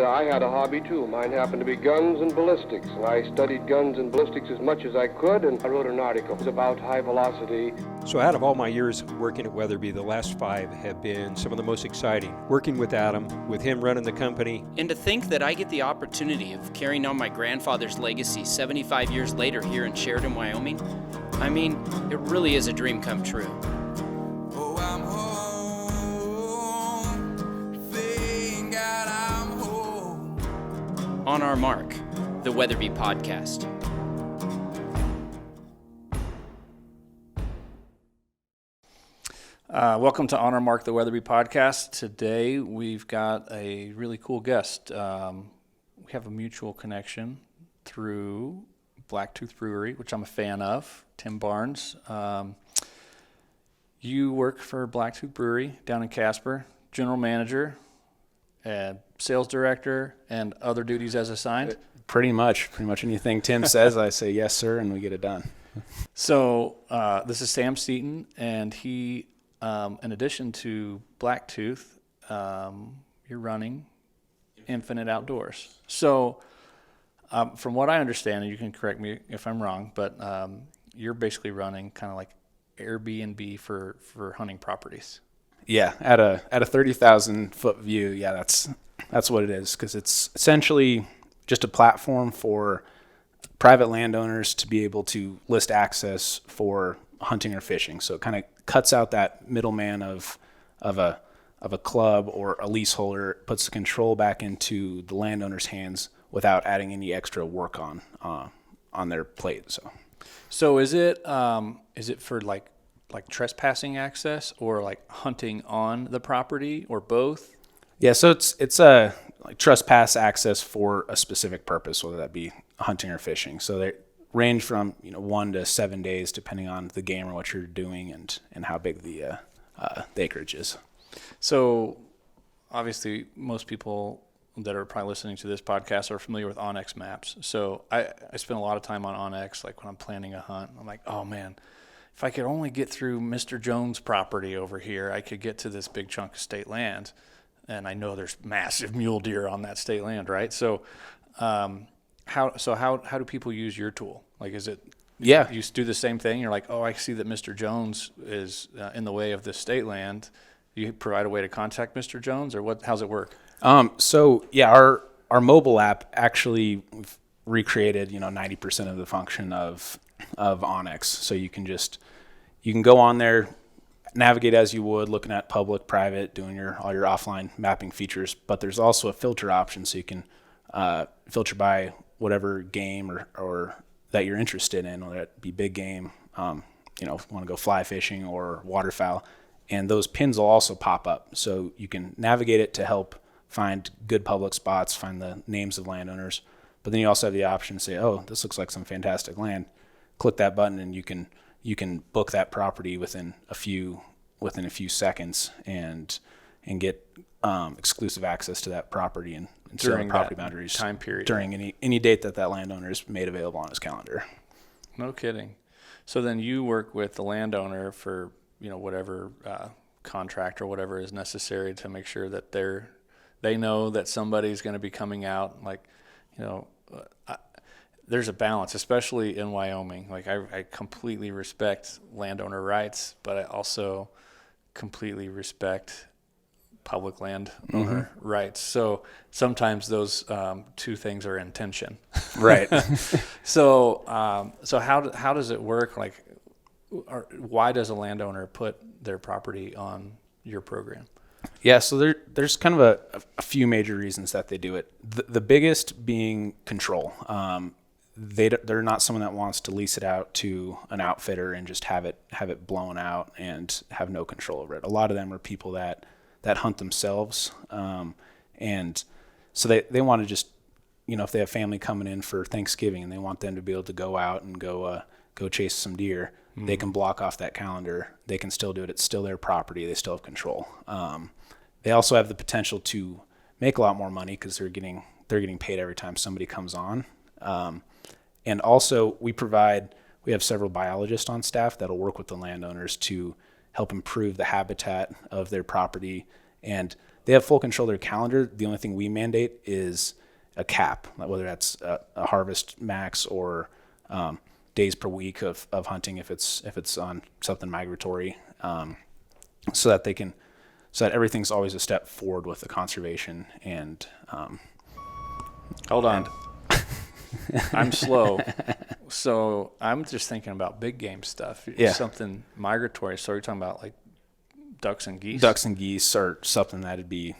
I had a hobby too. Mine happened to be guns and ballistics, and I studied guns and ballistics as much as I could, and I wrote an article about high velocity. So out of all my years working at Weatherby, the last 5 have been some of the most exciting. Working with Adam, with him running the company. And to think that I get the opportunity of carrying on my grandfather's legacy 75 years later here in Sheridan, Wyoming, I mean, it really is a dream come true. Oh, I'm home. Thank God I'm home. On Our Mark, the Weatherby Podcast. Welcome to On Our Mark, the Weatherby Podcast. Today we've got a really cool guest. We have a mutual connection through Blacktooth Brewery, which I'm a fan of, Tim Barnes. You work for Blacktooth Brewery down in Casper, general manager, sales director, and other duties as assigned. Pretty much anything Tim says, I say yes, sir, and we get it done. So this is Sam Seeton, and he, in addition to Blacktooth, you're running Infinite Outdoors. So from what I understand, and you can correct me if I'm wrong, but you're basically running kind of like Airbnb for hunting properties. Yeah, at a 30,000 foot view, yeah, that's what it is, because it's essentially just a platform for private landowners to be able to list access for hunting or fishing. So it kind of cuts out that middleman of a club or a leaseholder, puts the control back into the landowner's hands without adding any extra work on their plate. So is it for like trespassing access or like hunting on the property or both? Yeah, so it's a like trespass access for a specific purpose, whether that be hunting or fishing. So they range from 1 to 7 days, depending on the game or what you're doing and how big the acreage is. So obviously, most people that are probably listening to this podcast are familiar with onX maps. So I spend a lot of time on onX, like when I'm planning a hunt. I'm like, oh man, if I could only get through Mr. Jones' property over here, I could get to this big chunk of state land. And I know there's massive mule deer on that state land, right? So how do people use your tool? Like, is it, yeah, you do the same thing? You're like, oh, I see that Mr. Jones is in the way of this state land. You provide a way to contact Mr. Jones, or what? How's it work? So yeah, our mobile app actually recreated 90% of the function of onX. So you can go on there, navigate as you would, looking at public, private, doing all your offline mapping features. But there's also a filter option, so you can filter by whatever game or that you're interested in, whether it be big game, if you want to go fly fishing or waterfowl. And those pins will also pop up, so you can navigate it to help find good public spots, find the names of landowners. But then you also have the option to say, oh, this looks like some fantastic land. Click that button and you can book that property within a few seconds and get exclusive access to that property and during property boundaries time period, during any date that landowner is made available on his calendar. No kidding. So then you work with the landowner for whatever contract or whatever is necessary to make sure that they know that somebody's going to be coming out. Like, there's a balance, especially in Wyoming. Like, I completely respect landowner rights, but I also completely respect public landowner rights. So sometimes those two things are in tension. Right. So how does it work? Like, why does a landowner put their property on your program? Yeah, so there's kind of a few major reasons that they do it. The biggest being control. They're not someone that wants to lease it out to an outfitter and just have it blown out and have no control over it. A lot of them are people that hunt themselves, and so they want to just, if they have family coming in for Thanksgiving and they want them to be able to go out and go chase some deer, they can block off that calendar. They can still do it. It's still their property. They still have control. They also have the potential to make a lot more money because they're getting paid every time somebody comes on. And also we have several biologists on staff that'll work with the landowners to help improve the habitat of their property. And they have full control of their calendar. The only thing we mandate is a cap, whether that's a harvest max or days per week of hunting if it's on something migratory, so that everything's always a step forward with the conservation and. Hold on. I'm slow. So I'm just thinking about big game stuff. Yeah. Something migratory. So you're talking about like ducks and geese? Ducks and geese are something that'd be,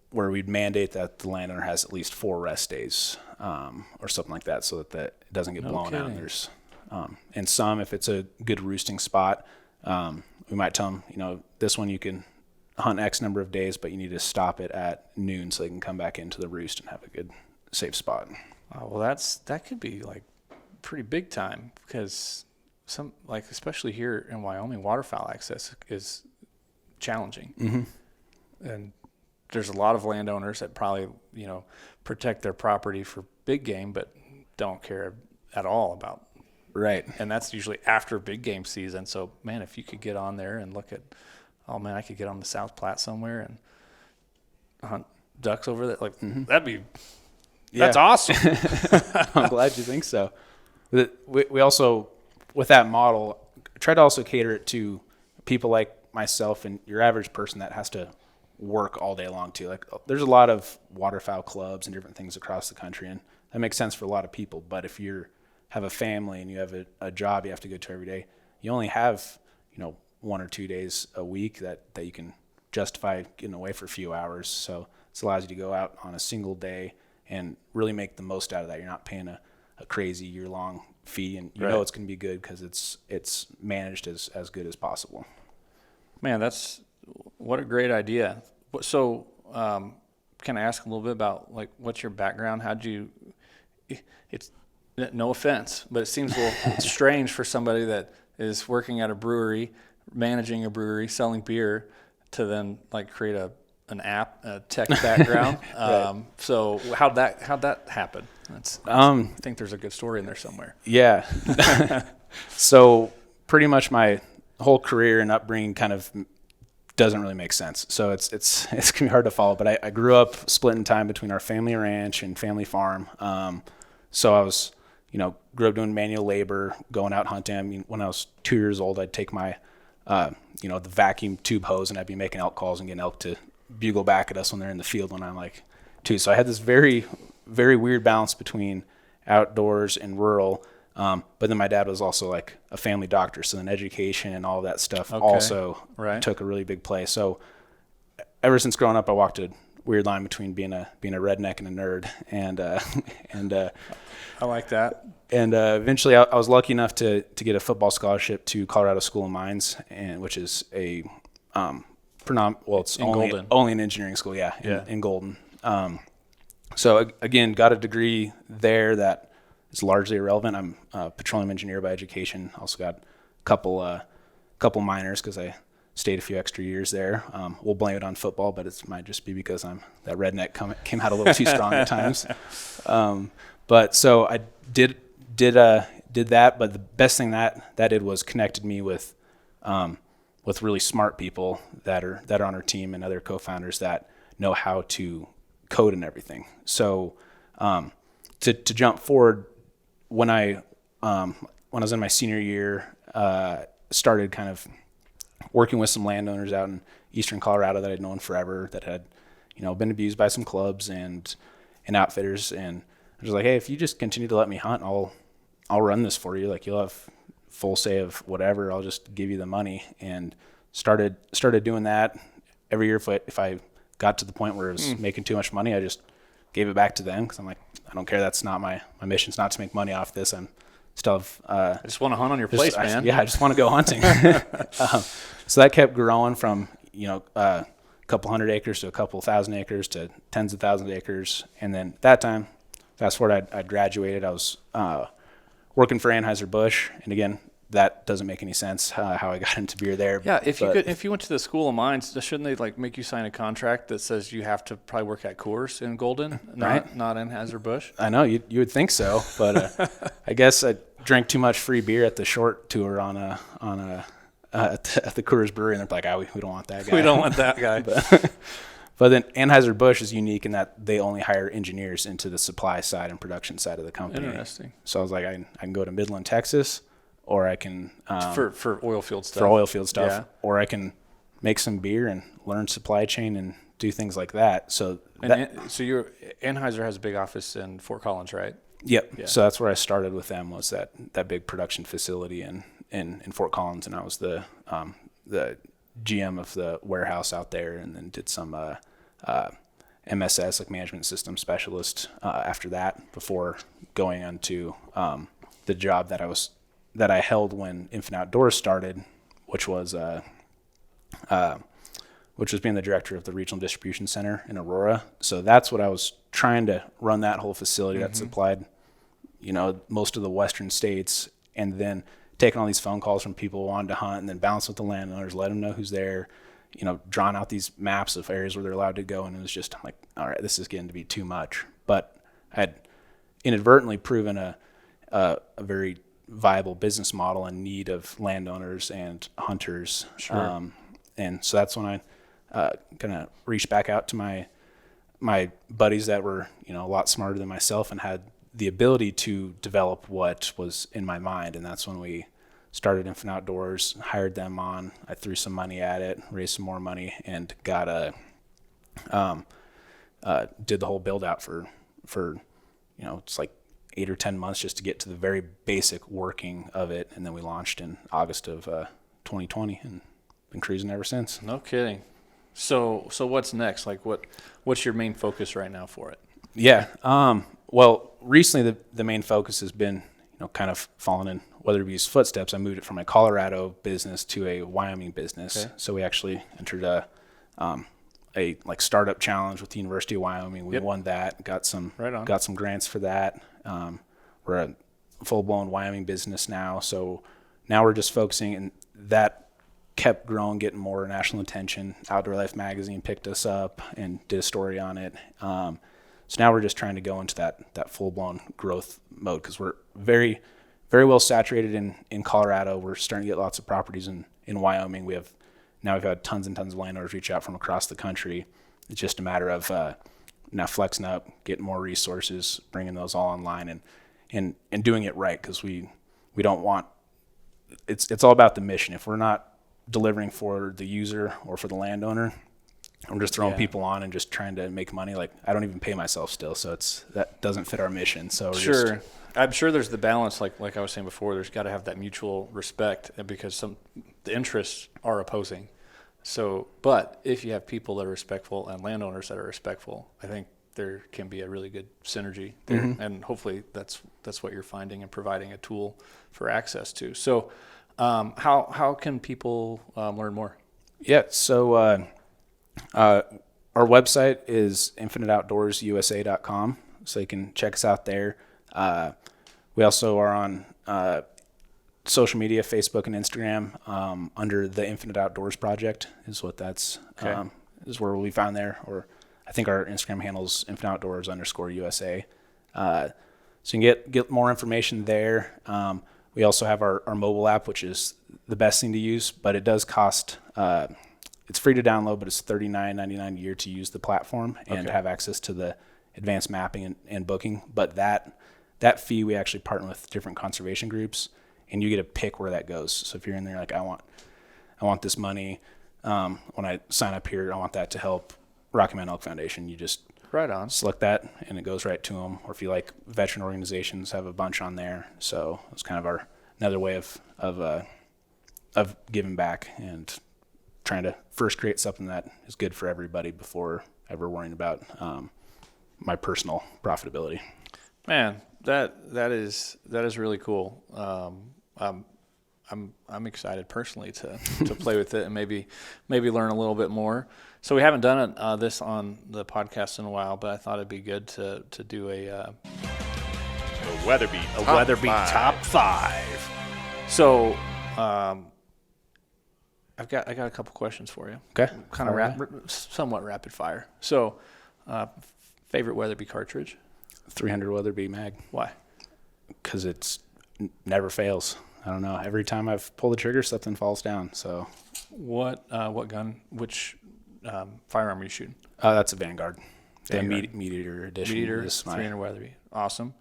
where we'd mandate that the landowner has at least 4 rest days, or something like that, so that it doesn't get blown out. And there's, and some, if it's a good roosting spot, we might tell them, this one you can hunt X number of days, but you need to stop it at noon so they can come back into the roost and have a good, safe spot. Oh, well, that could be like pretty big time, because especially here in Wyoming, waterfowl access is challenging. Mm-hmm. And there's a lot of landowners that probably, protect their property for big game, but don't care at all about. Right. And that's usually after big game season. So, man, if you could get on there and look at, oh man, I could get on the South Platte somewhere and hunt ducks over there. That's awesome. I'm glad you think so. We also, with that model, try to also cater it to people like myself and your average person that has to work all day long too. Like, there's a lot of waterfowl clubs and different things across the country, and that makes sense for a lot of people. But if you have a family and you have a job you have to go to every day, you only have 1 or 2 days a week that you can justify getting away for a few hours. So this allows you to go out on a single day and really make the most out of that. You're not paying a crazy year-long fee, and you know it's going to be good because it's managed as good as possible. Man, what a great idea. So can I ask a little bit about, like, what's your background? It's no offense, but it seems a little strange for somebody that is working at a brewery, managing a brewery, selling beer, to then like create an app, a tech background. Right. So how'd that happen? I think there's a good story in there somewhere. Yeah. So pretty much my whole career and upbringing kind of doesn't really make sense. So it's gonna be hard to follow, but I grew up splitting time between our family ranch and family farm. So I was, grew up doing manual labor, going out hunting. I mean, when I was 2 years old, I'd take my, the vacuum tube hose, and I'd be making elk calls and getting elk to bugle back at us when they're in the field when I'm like 2. So I had this very, very weird balance between outdoors and rural. But then my dad was also like a family doctor, so then education and all of that stuff also took a really big play. So ever since growing up, I walked a weird line between being a redneck and a nerd, and I like that. And eventually, I was lucky enough to get a football scholarship to Colorado School of Mines, which is a it's only an engineering school, in Golden. So again, got a degree there that is largely irrelevant. I'm a petroleum engineer by education. Also got a couple minors because I stayed a few extra years there. We'll blame it on football, but it might just be because that redneck came out a little too strong at times. But so I did that, but the best thing that did was connected me with really smart people that are on our team and other co-founders that know how to code and everything. So to jump forward, when I was in my senior year, started kind of working with some landowners out in eastern Colorado that I'd known forever, that had been abused by some clubs and outfitters, and I was like, hey, if you just continue to let me hunt, I'll run this for you. Like, you'll have full say of whatever. I'll just give you the money. And started doing that every year. If I got to the point where it was making too much money, I just gave it back to them, because I'm like, I don't care. That's not my mission's not to make money off this. I'm still have, I just want to hunt on your place, man. I just want to go hunting. So that kept growing from a couple hundred acres to a couple thousand acres to tens of thousands of acres. And then that time, fast forward, I graduated. I was working for Anheuser-Busch, and again, that doesn't make any sense how I got into beer there. Yeah, if you went to the School of Mines, shouldn't they like make you sign a contract that says you have to probably work at Coors in Golden, not Anheuser-Busch? I know you would think so, but I guess I drank too much free beer at the short tour at the Coors Brewery, and they're like, we don't want that guy. We don't want that guy. But then Anheuser-Busch is unique in that they only hire engineers into the supply side and production side of the company. Interesting. So I was like, I can go to Midland, Texas, or I can For oil field stuff. for oil field stuff, Yeah. or I can make some beer and learn supply chain and do things like that. So So Anheuser has a big office in Fort Collins, right? Yep. Yeah. So that's where I started with them, was that big production facility in Fort Collins, and I was the GM of the warehouse out there, and then did some MSS, like management system specialist, after that, before going into the job that I held when Infinite Outdoors started, which was being the director of the regional distribution center in Aurora. So that's what I was trying to run, that whole facility that supplied, most of the western states, and then taking all these phone calls from people who wanted to hunt, and then bounce with the landowners, let them know who's there, drawing out these maps of areas where they're allowed to go. And it was just, I'm like, all right, this is getting to be too much. But I had inadvertently proven a very viable business model in need of landowners and hunters. Sure. And so that's when I kind of reached back out to my buddies that were, a lot smarter than myself and had the ability to develop what was in my mind. And that's when we started Infinite Outdoors, hired them on. I threw some money at it, raised some more money, and got did the whole build out for it's like 8 or 10 months just to get to the very basic working of it. And then we launched in August of 2020 and been cruising ever since. No kidding. So what's next? Like what's your main focus right now for it? Yeah. Well, recently the main focus has been, kind of following in Weatherby's footsteps. I moved it from a Colorado business to a Wyoming business. Okay. So we actually entered a startup challenge with the University of Wyoming. We won that, got some grants for that. We're a full-blown Wyoming business now. So now we're just focusing, and that kept growing, getting more national attention. Outdoor Life magazine picked us up and did a story on it. So now we're just trying to go into that full-blown growth mode, because we're very, very well saturated in Colorado. We're starting to get lots of properties in Wyoming. We've had tons and tons of landowners reach out from across the country. It's just a matter of now flexing up, getting more resources, bringing those all online, and doing it right, because we don't want – it's all about the mission. If we're not delivering for the user or for the landowner, I'm just throwing people on and just trying to make money. Like, I don't even pay myself still, so that doesn't fit our mission. So we're I'm sure there's the balance, like I was saying before. There's got to have that mutual respect, because the interests are opposing. So, but if you have people that are respectful and landowners that are respectful, I think there can be a really good synergy there, and hopefully that's what you're finding and providing a tool for access to. So, how can people learn more? Yeah, so our website is infiniteoutdoorsusa.com, so you can check us out there. We also are on social media, Facebook and Instagram, under the Infinite Outdoors Project is what that's is where we'll be found there. Or I think our Instagram handle is infiniteoutdoors_USA. So you can get more information there. We also have our mobile app, which is the best thing to use, but it does cost. It's free to download, but it's $39.99 a year to use the platform and have access to the advanced mapping and booking. But that fee, we actually partner with different conservation groups, and you get to pick where that goes. So if you're in there like, I want this money, when I sign up here, I want that to help Rocky Mountain Elk Foundation. You just Right on. select that, and it goes right to them. Or if you like veteran organizations, have a bunch on there. So it's kind of another way of giving back and trying to first create something that is good for everybody before ever worrying about my personal profitability. Man, that is really cool. I'm excited personally to play with it and maybe learn a little bit more. So we haven't done this on the podcast in a while, but I thought it'd be good to do a Weatherby top five. So I got a couple questions for you. Okay. Kind of somewhat rapid fire. So favorite Weatherby cartridge? 300 Weatherby mag. Why? Because it's never fails. I don't know. Every time I've pulled the trigger, something falls down. So What gun? Which firearm are you shooting? That's a Vanguard. The Vanguard. Meat Eater edition. Meat-Eater, is my 300 Weatherby. Awesome.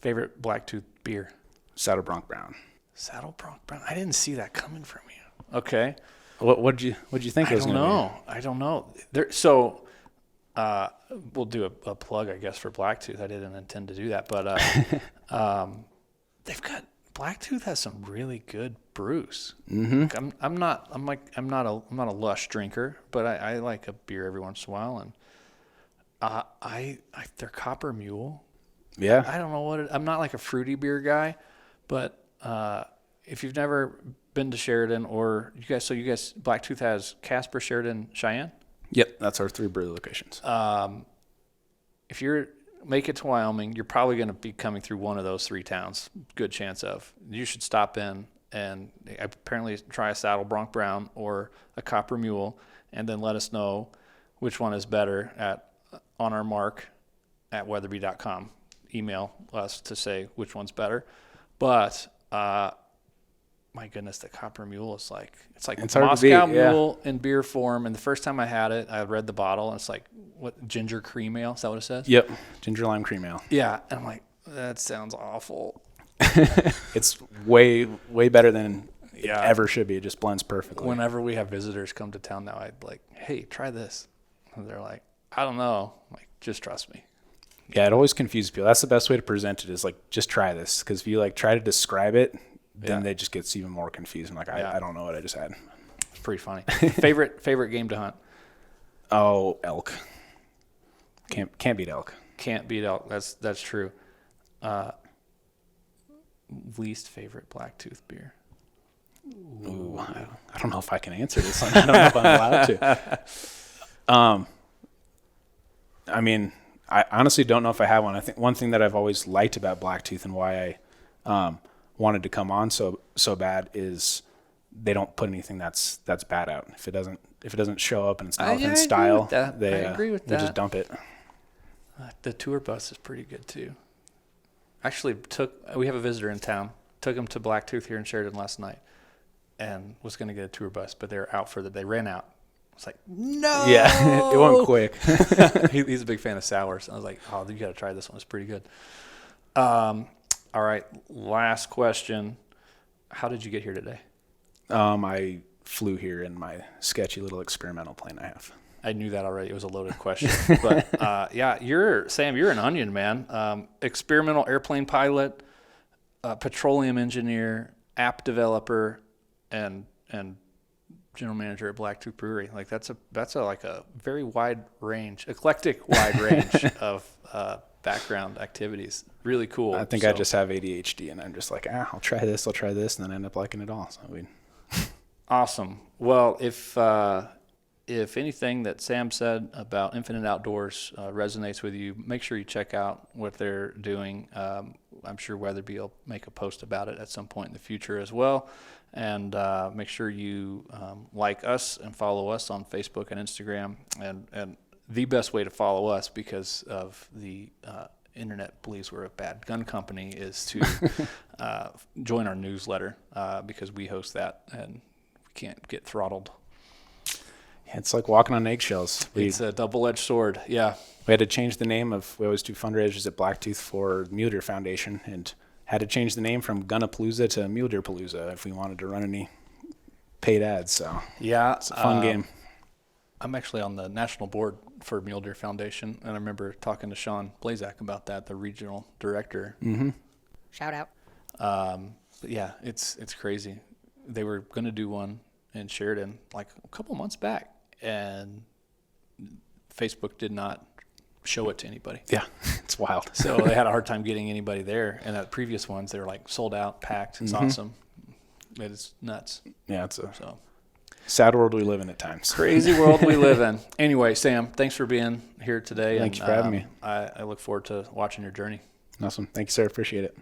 Favorite Blacktooth beer? Saddle Bronc Brown. Saddle Bronc Brown. I didn't see that coming from you. Okay. What'd you think it was going to be? I don't know. We'll do a plug, I guess, for Blacktooth. I didn't intend to do that, but Blacktooth has some really good brews. Mm-hmm. I'm not a lush drinker, but I like a beer every once in a while, and their Copper Mule. Yeah. I don't know I'm not like a fruity beer guy, but if you've never been to Sheridan, or you guys, Blacktooth has Casper, Sheridan, Cheyenne. Yep, that's our 3 brew locations. If you make it to Wyoming, you're probably going to be coming through one of those 3 towns. Good chance of. You should stop in and apparently try a Saddle Bronc Brown or a Copper Mule, and then let us know which one is better on our mark at weatherby.com. Email us to say which one's better. But my goodness, the Copper Mule is it's like Moscow Mule in beer form. And the first time I had it, I read the bottle, and it's like, what, ginger cream ale? Is that what it says? Yep, ginger lime cream ale. Yeah, and I'm like, that sounds awful. It's way better than it ever should be. It just blends perfectly. Whenever we have visitors come to town now, I'd like, hey, try this. And they're like, I don't know. I'm like, just trust me. Yeah, it always confuses people. That's the best way to present it, is like, just try this. Because if you try to describe it, then they just gets even more confused. I'm like, I don't know what I just had. It's pretty funny. Favorite game to hunt? Oh, elk. Can't beat elk. Can't beat elk. That's true. Least favorite Blacktooth beer? Ooh, I don't know if I can answer this. I don't know if I'm allowed to. I mean, I honestly don't know if I have one. I think one thing that I've always liked about Blacktooth and why I wanted to come on so bad is they don't put anything that's bad out. If it doesn't show up and it's not within style, they agree with that. just dump it. The tour bus is pretty good too. Actually, we have a visitor in town. Took him to Blacktooth here in Sheridan last night, and was going to get a tour bus, but they're out they ran out. I was like, no. Yeah, it went quick. He's a big fan of sours. I was like, oh, you got to try this one. It's pretty good. All right, last question. How did you get here today? I flew here in my sketchy little experimental plane I have. I knew that already. It was a loaded question. But, Sam, you're an onion, man. Experimental airplane pilot, petroleum engineer, app developer, and general manager at Blacktooth Brewery. Like that's a very eclectic wide range of background activities. Really cool. I think I just have ADHD, and I'm just like, I'll try this, and then I end up liking it all. So awesome. Well, if anything that Sam said about Infinite Outdoors resonates with you, make sure you check out what they're doing. I'm sure Weatherby will make a post about it at some point in the future as well. And make sure you like us and follow us on Facebook and Instagram. And the best way to follow us, because of the internet believes we're a bad gun company, is to join our newsletter because we host that and we can't get throttled. It's like walking on eggshells. It's a double-edged sword, yeah. We had to change the name we always do fundraisers at Blacktooth for Mule Deer Foundation, and had to change the name from Gunnapalooza to Mule Deer Palooza if we wanted to run any paid ads. So yeah, it's a fun game. I'm actually on the national board for Mule Deer Foundation, and I remember talking to Sean Blazak about that, the regional director. Mm-hmm. Shout out. But yeah, it's crazy. They were going to do one in Sheridan like a couple months back, and Facebook did not show it to anybody. Yeah, it's wild. So they had a hard time getting anybody there. And the previous ones, they were like sold out, packed. It's awesome. It is nuts. Yeah, it's a sad world we live in at times. Crazy world we live in. Anyway, Sam, thanks for being here today. Thanks for having me. I look forward to watching your journey. Awesome. Thank you, sir. Appreciate it.